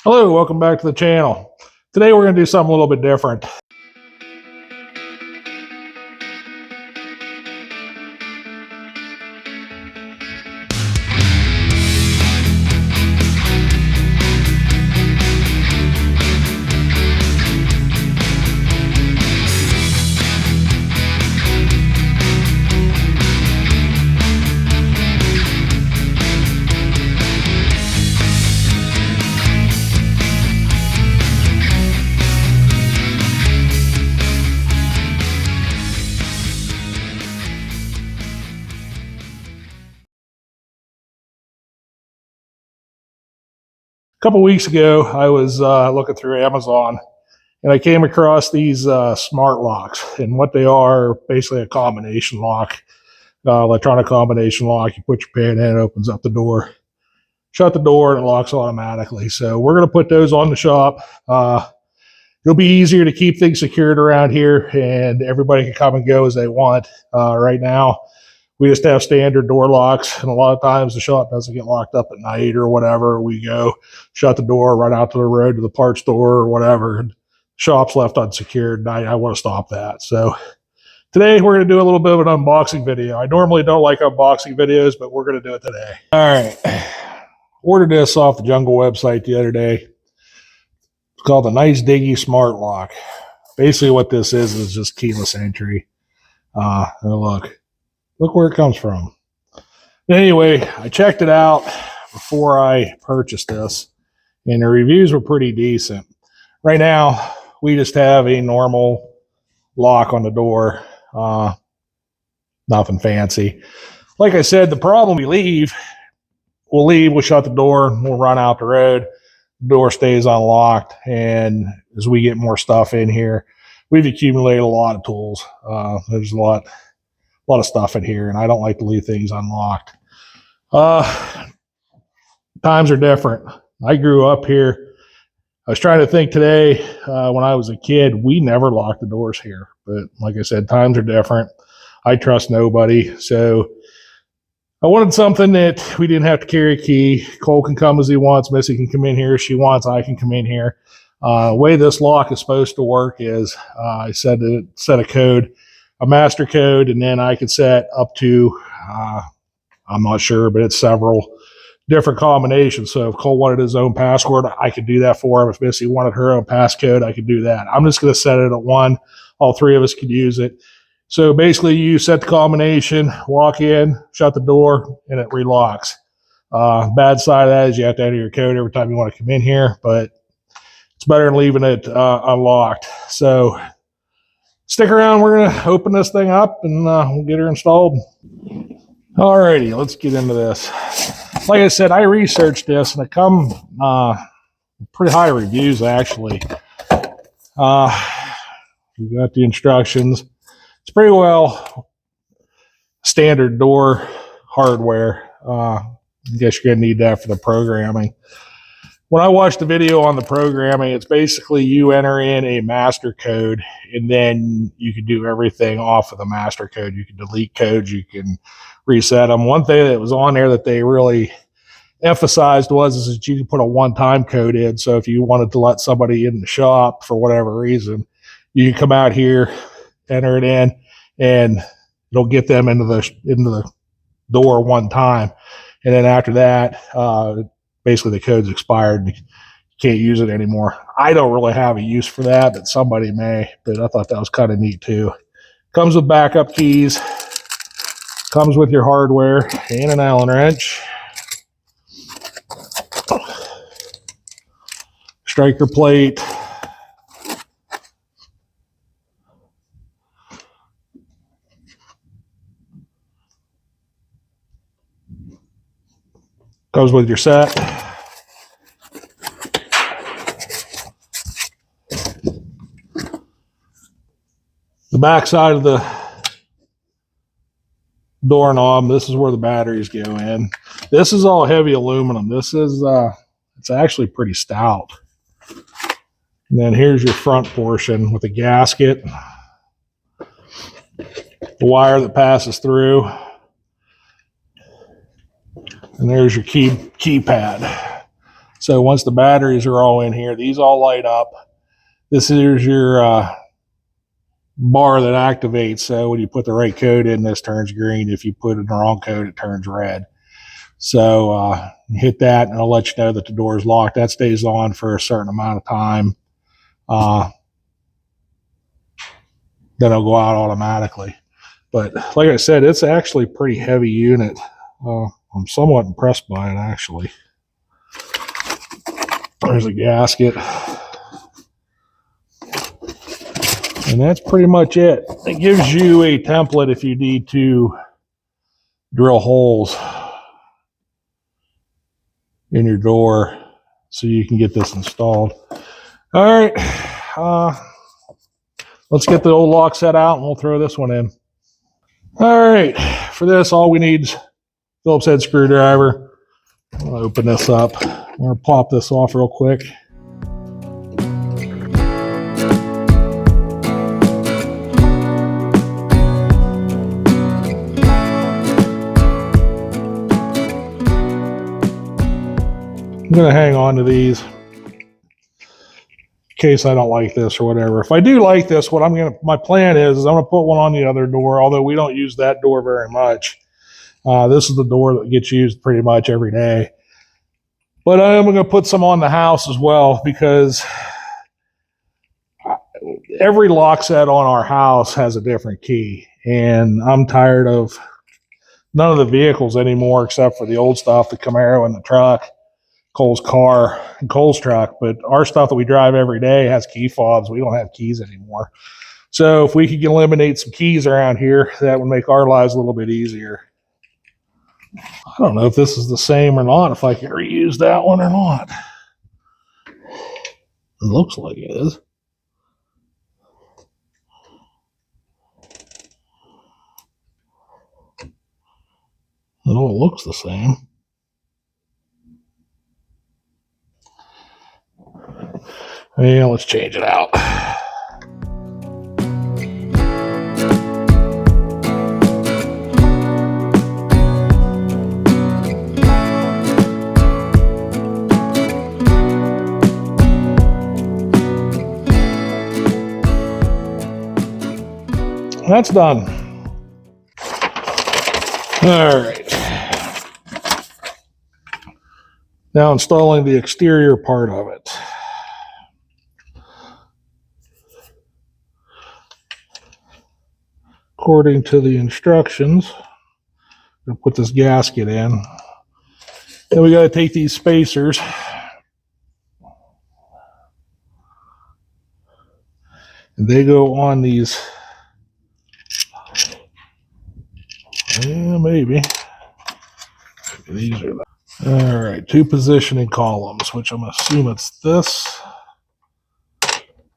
Hello, welcome back to the channel. Today we're going to do something a little bit different. A couple weeks ago, I was looking through Amazon and I came across these smart locks. And what they are basically a combination lock, electronic combination lock. You put your pin in, it opens up the door, shut the door, and it locks automatically. So we're going to put those on the shop. It'll be easier to keep things secured around here, and everybody can come and go as they want. Right now, we just have standard door locks, and a lot of times the shop doesn't get locked up at night or whatever. We go shut the door, run out to the road to the parts store or whatever, and shop's left unsecured, and I want to stop that. So today we're going to do a little bit of an unboxing video. I normally don't like unboxing videos, but we're going to do it today. All right. Ordered this off the Jungle website the other day. It's called the Nice Digi Smart Lock. Basically what this is just keyless entry. Look where it comes from. Anyway, I checked it out before I purchased this, and the reviews were pretty decent. Right now, we just have a normal lock on the door. Nothing fancy. Like I said, the problem we'll shut the door, we'll run out the road, the door stays unlocked, and as we get more stuff in here, we've accumulated a lot of tools. There's a lot of stuff in here, and I don't like to leave things unlocked. Times are different. I grew up here. I was trying to think today, when I was a kid, we never locked the doors here. But like I said, times are different. I trust nobody. So I wanted something that we didn't have to carry a key. Cole can come as he wants. Missy can come in here if she wants. I can come in here. The way this lock is supposed to work is I set a code, a master code, and then I could set up to, I'm not sure, but it's several different combinations. So if Cole wanted his own password, I could do that for him. If Missy wanted her own passcode, I could do that. I'm just going to set it at one. All three of us could use it. So basically you set the combination, walk in, shut the door, and it relocks. Bad side of that is you have to enter your code every time you want to come in here, but it's better than leaving it unlocked. So stick around. We're going to open this thing up and we'll get her installed. Alrighty, let's get into this. Like I said, I researched this and it come pretty high reviews actually. We got the instructions. It's pretty well standard door hardware. I guess you're going to need that for the programming. When I watched the video on the programming, it's basically you enter in a master code and then you can do everything off of the master code. You can delete codes, you can reset them. One thing that was on there that they really emphasized was that you can put a one-time code in. So if you wanted to let somebody in the shop for whatever reason, you can come out here, enter it in, and it'll get them into the door one time. And then after that, basically the code's expired and you can't use it anymore. I don't really have a use for that, but somebody may. But I thought that was kind of neat too. Comes with backup keys. Comes with your hardware and an Allen wrench. Striker plate. Comes with your set. The back side of the doorknob, this is where the batteries go in. This is all heavy aluminum. This is it's actually pretty stout. And then here's your front portion with the gasket, the wire that passes through, and there's your keypad. So once the batteries are all in here, these all light up. This is your bar that activates. So when you put the right code in, this turns green. If you put in the wrong code, it turns red. So hit that and it'll let you know that the door is locked. That stays on for a certain amount of time. Then it'll go out automatically. But like I said, it's actually a pretty heavy unit. I'm somewhat impressed by it, actually. There's a gasket. And that's pretty much it. It gives you a template if you need to drill holes in your door so you can get this installed. All right. Let's get the old lock set out and we'll throw this one in. All right. For this, all we need is Phillips head screwdriver. I'll open this up. I'm going to pop this off real quick. I'm going to hang on to these in case I don't like this or whatever. If I do like this, my plan is I'm going to put one on the other door, although we don't use that door very much. This is the door that gets used pretty much every day. But I am going to put some on the house as well because every lock set on our house has a different key. And I'm tired of none of the vehicles anymore except for the old stuff, the Camaro and the truck. Cole's car and Cole's truck, but our stuff that we drive every day has key fobs. We don't have keys anymore. So if we could eliminate some keys around here, that would make our lives a little bit easier. I don't know if this is the same or not, if I can reuse that one or not. It looks like it is. Oh, it looks the same. Yeah, let's change it out. That's done. All right. Now installing the exterior part of it. According to the instructions, I'm going to put this gasket in. Then we got to take these spacers and they go on these. Yeah, maybe. These are all right. 2 positioning columns, which I'm assuming it's this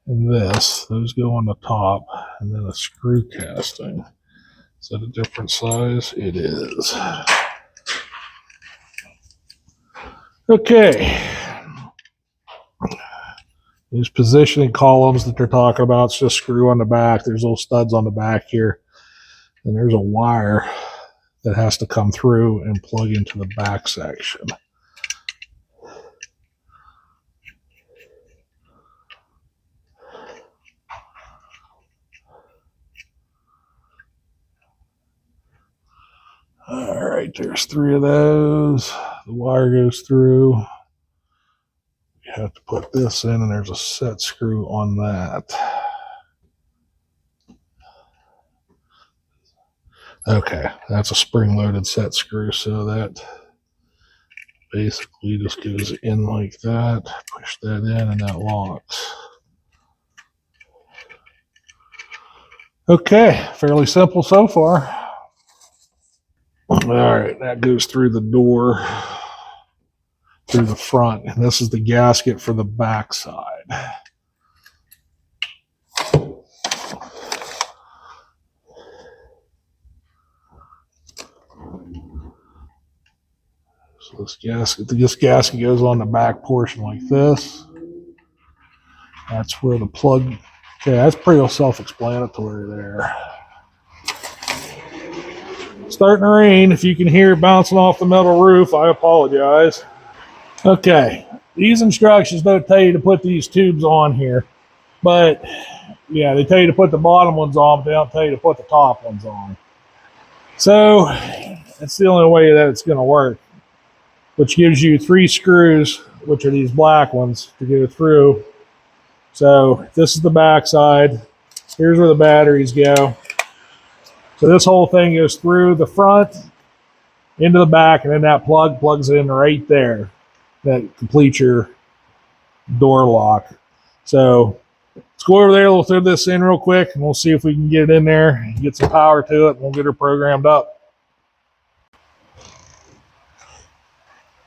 and this. Those go on the top, and then a screw casting. Is that a different size? It is. Okay. These positioning columns that they're talking about, it's just screw on the back. There's little studs on the back here. And there's a wire that has to come through and plug into the back section. All right, there's 3 of those. The wire goes through. You have to put this in, and there's a set screw on that. Okay, that's a spring-loaded set screw, so that basically just goes in like that. Push that in, and that locks. Okay, fairly simple so far. All right, that goes through the door, through the front, and this is the gasket for the back side. So this gasket goes on the back portion like this. That's where the plug, okay, that's pretty self-explanatory there. Starting to rain. If you can hear it bouncing off the metal roof, I apologize. Okay, These instructions don't tell you to put these tubes on here, but yeah, they tell you to put the bottom ones on, but they don't tell you to put the top ones on. So that's the only way that it's going to work, which gives you 3 screws, which are these black ones, to go through. So this is the back side. Here's where the batteries go. So this whole thing goes through the front, into the back, and then that plug plugs in right there. That completes your door lock. So let's go over there, we'll throw this in real quick, and we'll see if we can get it in there and get some power to it, and we'll get her programmed up.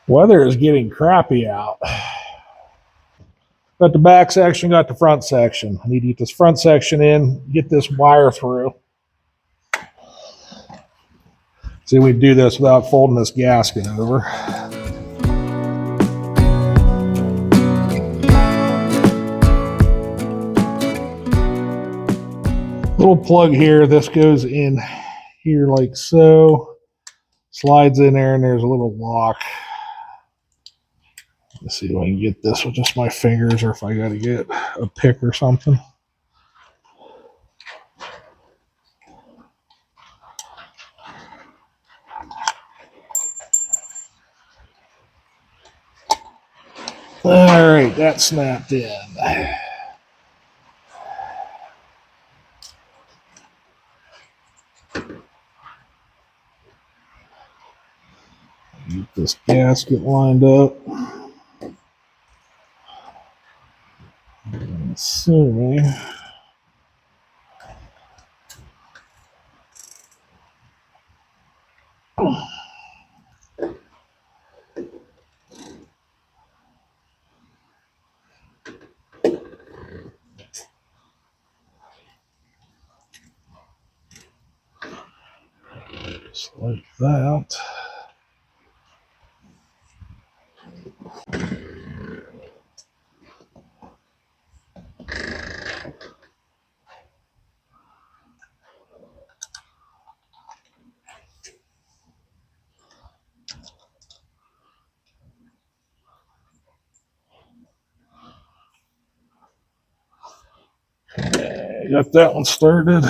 Weather is getting crappy out. Got the back section, got the front section. I need to get this front section in, get this wire through. See if we can do this without folding this gasket over. Little plug here, this goes in here like so. Slides in there and there's a little lock. Let's see if I can get this with just my fingers or if I got to get a pick or something. All right, that snapped in. Get this gasket lined up. Assuming. Just like that. Okay, got that one started.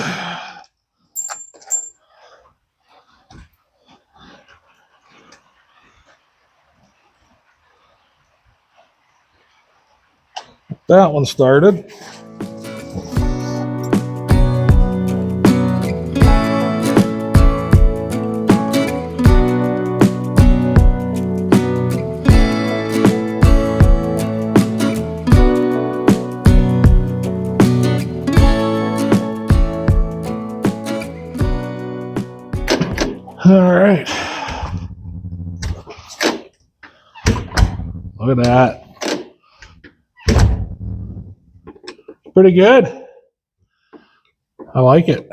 That one started. All right. Look at that. Pretty good. I like it.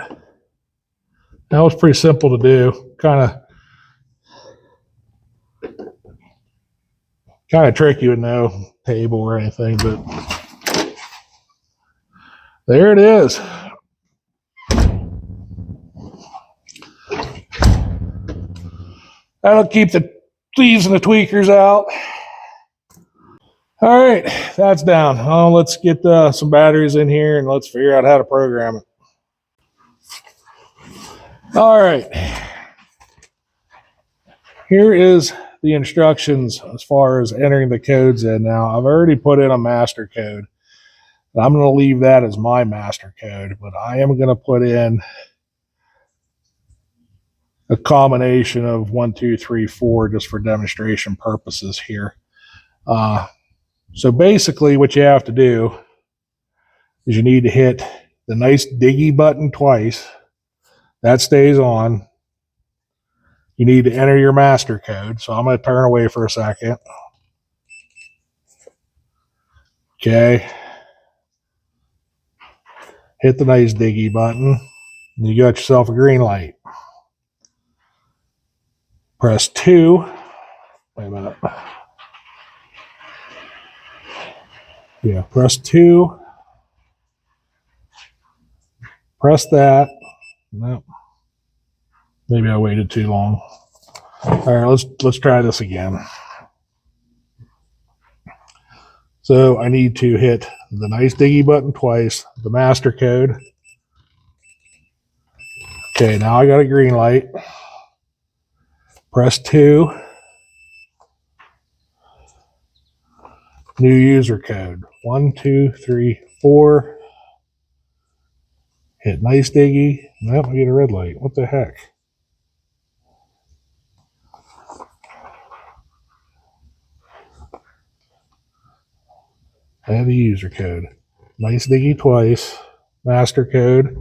That was pretty simple to do. Kind of tricky with no table or anything, but there it is. That'll keep the thieves and the tweakers out. All right, that's down. Let's get some batteries in here and let's figure out how to program it. All right. Here is the instructions as far as entering the codes in. Now, I've already put in a master code. I'm going to leave that as my master code, but I am going to put in a combination of 1, 2, 3, 4 just for demonstration purposes here. So basically what you have to do is you need to hit the nice Digi button twice. That stays on. You need to enter your master code. So I'm going to turn away for a second. Okay. Hit the nice Digi button. And you got yourself a green light. Press 2. Wait a minute. Yeah, press 2. Press that. Nope. Maybe I waited too long. All right, let's try this again. So I need to hit the nice Digi button twice, the master code. Okay, now I got a green light. Press 2. New user code. 1, 2, 3, 4. Hit nice Digi. Nope, I get a red light. What the heck? Add the user code. Nice Digi twice. Master code.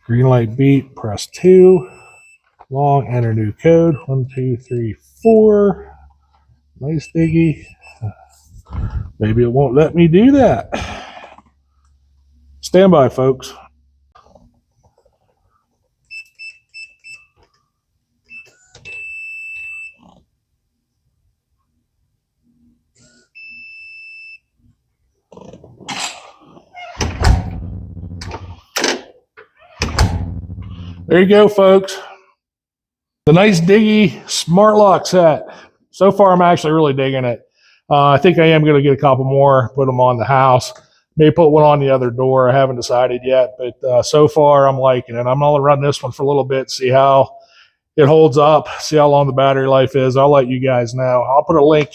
Green light beep. Press 2. Long, enter new code. 1, 2, 3, 4. Nice Digi. Maybe it won't let me do that. Stand by, folks. There you go, folks. The nice Digi smart lock set. So far, I'm actually really digging it. I think I am going to get a couple more, put them on the house. Maybe put one on the other door. I haven't decided yet, but so far I'm liking it. I'm going to run this one for a little bit, see how it holds up, see how long the battery life is. I'll let you guys know. I'll put a link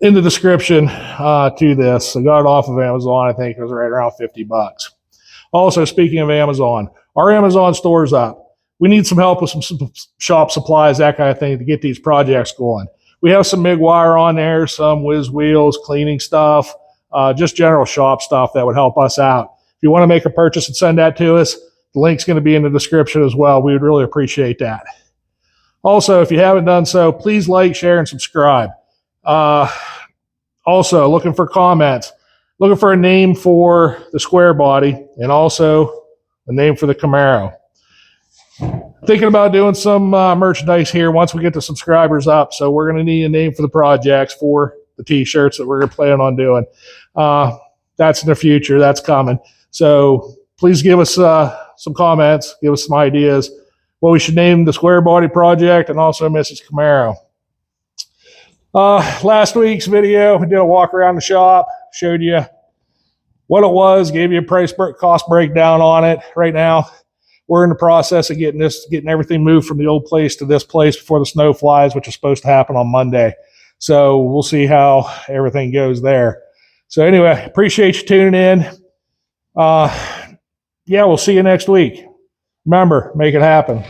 in the description to this. I got it off of Amazon. I think it was right around $50. Also, speaking of Amazon, our Amazon store's up. We need some help with some shop supplies, that kind of thing, to get these projects going. We have some MIG wire on there, some whiz wheels, cleaning stuff, just general shop stuff that would help us out. If you want to make a purchase and send that to us, the link's going to be in the description as well. We would really appreciate that. Also, if you haven't done so, please like, share, and subscribe. Also, looking for comments. Looking for a name for the square body and also a name for the Camaro. Thinking about doing some merchandise here once we get the subscribers up. So we're going to need a name for the projects for the t-shirts that we're going to plan on doing. That's in the future. That's coming. So please give us some comments. Give us some ideas what we should name the square body project and also Mrs. Camaro. Last week's video, we did a walk around the shop, showed you what it was, gave you a price cost breakdown on it. Right now, we're in the process of getting everything moved from the old place to this place before the snow flies, which is supposed to happen on Monday. So we'll see how everything goes there. So anyway, appreciate you tuning in. Yeah, we'll see you next week. Remember, make it happen.